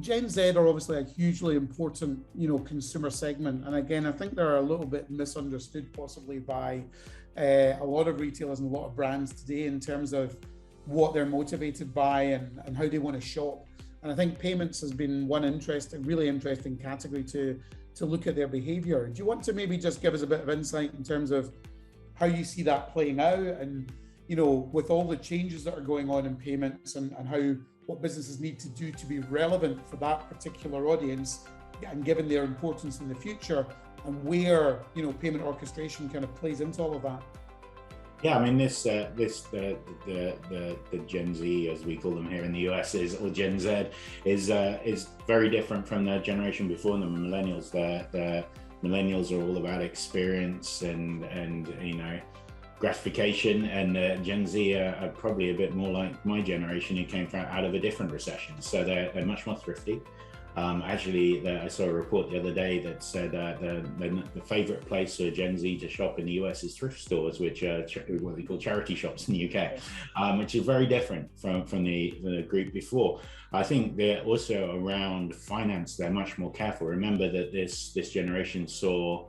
Gen Z are obviously a hugely important, consumer segment. And again, I think they're a little bit misunderstood possibly by a lot of retailers and a lot of brands today in terms of what they're motivated by and how they want to shop. And I think payments has been one really interesting category to look at their behavior. Do you want to maybe just give us a bit of insight in terms of how you see that playing out and, with all the changes that are going on in payments and what businesses need to do to be relevant for that particular audience and given their importance in the future and where, payment orchestration kind of plays into all of that? Yeah, I mean, the Gen Z, as we call them here in the US, or Gen Z, is very different from the generation before them, the millennials. The millennials are all about experience and gratification, and Gen Z are probably a bit more like my generation, who came out of a different recession. So they're much more thrifty. Actually, I saw a report the other day that said the favorite place for Gen Z to shop in the US is thrift stores, which are what they call charity shops in the UK, which is very different from the group before. I think they're also around finance. They're much more careful. Remember that this generation saw,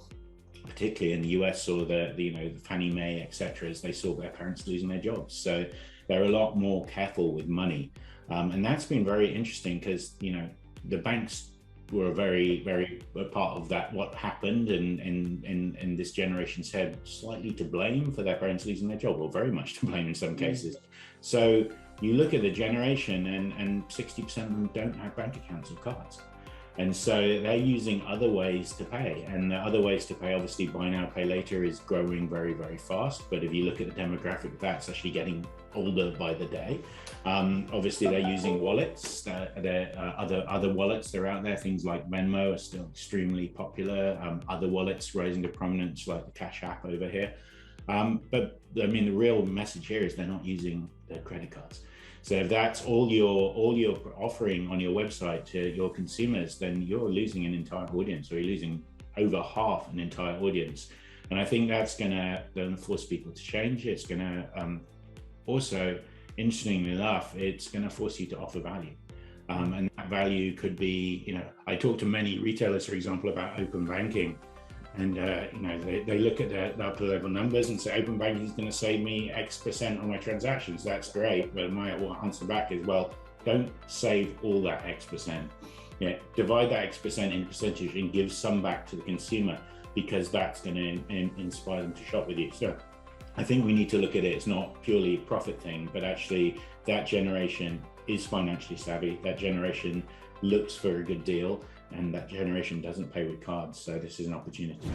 particularly in the US, saw the Fannie Mae, etc., as they saw their parents losing their jobs. So they're a lot more careful with money, and that's been very interesting because the banks were very, very a part of that, what happened, and this generation said slightly to blame for their parents losing their job, or very much to blame in some cases. So you look at the generation and 60% of them don't have bank accounts or cards. And so they're using other ways to pay, and the other ways to pay, obviously buy now, pay later is growing very, very fast. But if you look at the demographic, that's actually getting older by the day. Obviously they're using wallets, other wallets that are out there. Things like Venmo are still extremely popular. Other wallets rising to prominence like the Cash App over here. But I mean, the real message here is they're not using their credit cards. So if that's all you're offering on your website to your consumers, then you're losing an entire audience, or you're losing over half an entire audience. And I think that's going to force people to change. It's going to also, interestingly enough, it's going to force you to offer value. And that value could be, I talk to many retailers, for example, about open banking. And they look at the upper level numbers and say open banking is going to save me X% on my transactions. That's great, but my answer back is, well, don't save all that X%. Divide that X% in percentage and give some back to the consumer, because that's going to inspire them to shop with you. So I think we need to look at it. It's not purely a profit thing, but actually that generation is financially savvy. That generation looks for a good deal, and that generation doesn't pay with cards. So this is an opportunity.